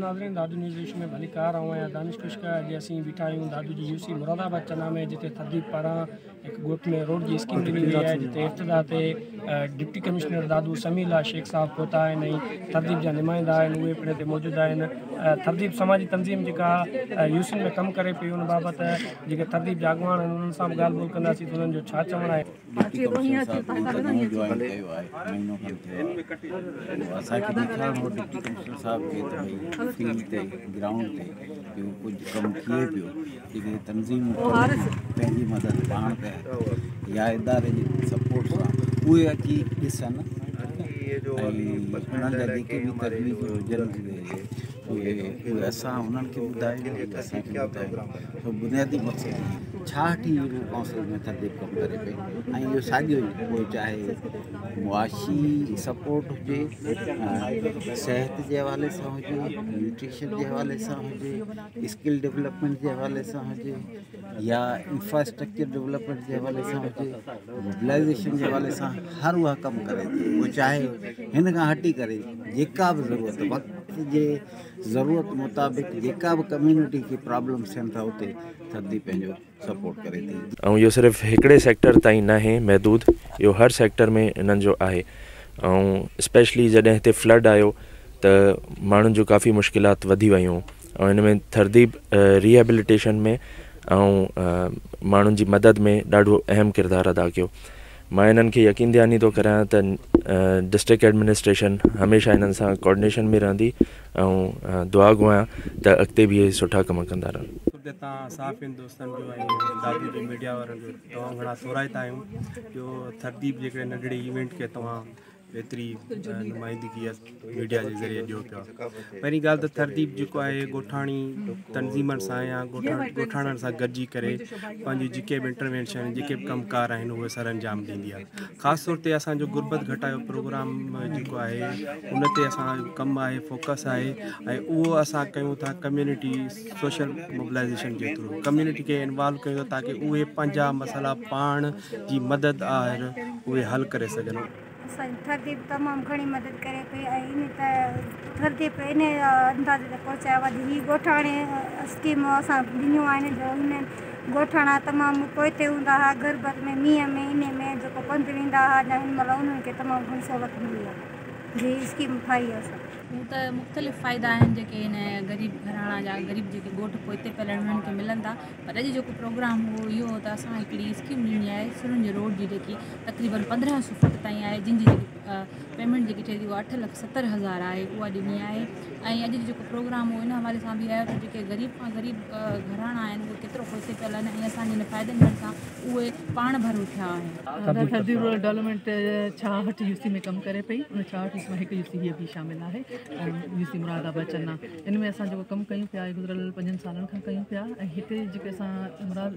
नाज़रीन दादू न्यूज़ में भली कार आऊँ दानिश कुश्का जे असीं बीठा आहियूं दादू जी यूसी मुरादाबाद चना में जिते थरदीप पारां एक गोट में रोड की स्कीम ॾिनी हुई है जिते इफ्तिदा ते डिप्टी कमिश्नर दादू समीला शेख साहब पहुता आहिनि ऐं थरदीप जा नुमाइंदा आहिनि उहे पिण हिते मौजूदु आहिनि। थरदीप समाजी तंज़ीम जेका यूसिन में कमु करे पई उन बाबति जेके थरदीप जा अॻुवान आहिनि उन्हनि सां बि ॻाल्हि ॿोल कंदासीं त उन्हनि जो छा चवणु आहे। असांखे ॾेखारिणो डिप्टी कमिश्नर साहब खे त भई फील्ड ते ग्राउंड ते ॿियो कुझु कमु थिए पियो जेके तंज़ीम पंहिंजी मदद पाण कया या इदारे जी सपोर्ट सां उहे अची ॾिसनि ऐं उन्हनि जा जेके बि तजवीज़ हुजनि उहे असां उन्हनि खे ॿुधायूं असांखे ॿुधायूं त बुनियादी मक़सदु छाहठि यूरो काउंसिल में थरदीप कमु करे पई ऐं इहो साॻियो ई उहो चाहे मुआशी सपोर्ट हुजे सिहत जे हवाले सां हुजे न्यूट्रिशन जे हवाले सां हुजे स्किल डेवलपमेंट जे हवाले सां हुजे या इंफ्रास्ट्रक्चर डेवलपमेंट जे हवाले सां हुजे मोबिलाइज़ेशन जे हवाले सां हर उहा कमु करे थी। उहो चाहे हिन खां हटी करे जेका बि ज़रूरत वक़्त जे ज़रूरत मुताबिक़ जेका बि कम्यूनिटी खे प्रॉब्लम्स थियनि था उते थरदीप पंहिंजो सपोर्ट करे थी। ऐं इहो सिर्फ़ु हिकिड़े सेक्टर ताईं न आहे महदूद, इहो हर सेक्टर में इन्हनि जो आहे। ऐं स्पेशली जॾहिं हिते फ्लड आयो त माण्हुनि जो काफ़ी मुश्किलात वधी वियूं ऐं हिन में थरदीप रिहेबिलिटेशन में ऐं माण्हुनि जी मदद में ॾाढो अहम किरदारु अदा कयो। मां इन्हनि खे यकीन दयानी थो करायां त डिस्ट्रिक्ट एडमिनिस्ट्रेशन हमेशह इन्हनि सां कोऑर्डिनेशन में रहंदी ऐं दुआ गो आहियां त अॻिते बि इहे सुठा कम कंदा रहनि। तव्हां साफ़िन दोस्तनि जो ऐं दादू जी मीडिया वारनि जो तव्हां घणा सोराइता आहियूं जो थरदीप जेकॾहिं नंढड़े इवेंट खे तव्हां एतिरी नुमाइंदगी मीडिया जे ज़रिए ॾियो पिया। पहिरीं ॻाल्हि त थरदीप जेको आहे ॻोठाणी तंज़ीमनि सां या ॻोठाणनि सां गॾिजी करे पंहिंजी जेके बि इंटरवेंशन जेके बि कमकार आहिनि उहे सर अंजाम ॾींदी आहे। ख़ासि तौर ते असांजो गुरबत घटायो प्रोग्राम जेको आहे उन ते असां कमु आहे फोकस आहे ऐं उहो असां कयूं था कम्यूनिटी सोशल मोबिलाइज़ेशन जे थ्रू कम्यूनिटी खे इन्वॉल्व कयूं ताकी उहे पंहिंजा मसइला पाण जी मदद आहे उहे हल करे सघनि। थरदीप तमामु घणी मदद करे पई ऐं इन थरदीप इन अंदाज़े ते पहुचायो आहे ही ॻोठाणे स्कीमूं असां ॾिनियूं आहिनि जो हिन ॻोठाणा तमामु पोइते हूंदा हुआ गुरबत में मींहं में इन में जेको पंधु वेंदा हुआ या हिन महिल उन्हनि खे तमामु घणी सहूलियत मिली आहे जी स्कीम ठाही आहे। हूं त मुख़्तलिफ़ फ़ाइदा आहिनि जेके हिन ग़रीब घराणा जा ग़रीब जेके ॻोठ पोइते पियल उन्हनि खे मिलनि था। पर अॼु जेको प्रोग्राम हो इहो हो त असां हिकिड़ी स्कीम ॾिनी आहे सिरुंज रोड जी जेकी तक़रीबन 1500 फुट ताईं आहे जिन जी जेकी पेमेंट जेकी थिए थी उहा 8,70,000 आहे उहा ॾिनी आहे। ऐं अॼु जो प्रोग्राम हो इन हवाले सां बि आयो त जेके ग़रीब खां ग़रीब घराणा आहिनि उहे केतिरो पोइते पियल आहिनि ऐं असांजे हिन फ़ाइदनि ॾियण सां उहे पाण भर उथिया आहिनि। थरदीप रूरल डेवलपमेंट 66 यूसी में कमु करे पई उन 66 यूसी में हिकु यूसी हीअ बि शामिल आहे यूसी मुरादाबाद चना। इन में असां जेको कमु कयूं पिया गुज़िरियल 5 सालनि खां कयूं पिया ऐं हिते जेके असां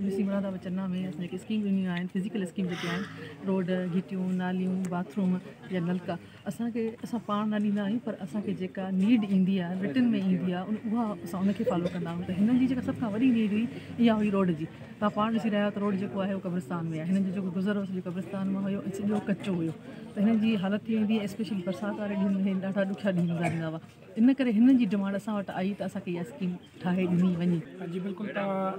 यूसी मुरादाबाद चना में असां जेके स्कीम ॾिनियूं आहिनि फिज़िकल स्कीम जेके आहिनि रोड घिटियूं नालियूं बाथरूम या नलका असां पाण न ॾींदा आहियूं पर असांखे जेका नीड ईंदी आहे रिटन में ईंदी आहे उहा असां उनखे फॉलो कंदा आहियूं। त हिननि जी जेका सभ खां वॾी नीड हुई इहा हुई रोड जी। तव्हां पाण ॾिसी रहिया त रोड जेको आहे उहो कब्रिस्तान में आहे हिननि जो जेको गुज़र हो सॼो कब्रिस्तान में हुयो सॼो कचो हुयो त हिननि जी हालत थी वेंदी स्पेशली बरसाति वारे ॾींहंनि में ॾाढा ॾुखिया ॾींहं गुज़ारींदा हुआ। इन करे हिननि जी डिमांड असां वटि आई त असांखे इहा स्कीम ठाहे ॾिनी वञे। जी बिल्कुलु तव्हां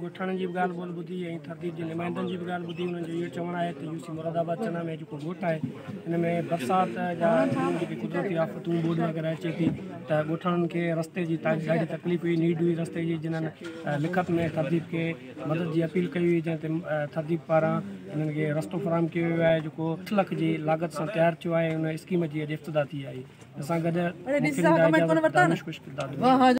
ॻोठाणनि जी बि ॻाल्हि ॿोल ॿुधी ऐं थरदीप जे नुमाइंदनि जी बि ॻाल्हि ॿुधी उन्हनि जो इहो चवणु आहे त यूसी मुरादाबाद चना में जेको ॻोठ आहे हिन में बरसाति जा जेकी कुदरती आफ़तूं ॿोॾ वग़ैरह अचे थी त ॻोठाणनि खे रस्ते जी ॾाढी तकलीफ़ हुई नीड हुई रस्ते जी जिन्हनि लिखत में थरदीप खे मदद जी अपील कई हुई जंहिं ते थरदीप पारां हिननि खे रस्तो फ़राहम कयो वियो आहे जेको 8 लाख जी लागत सां तयारु थियो आहे उन स्कीम जी अॼु इफ़्तिदा थी आहे। असां गॾु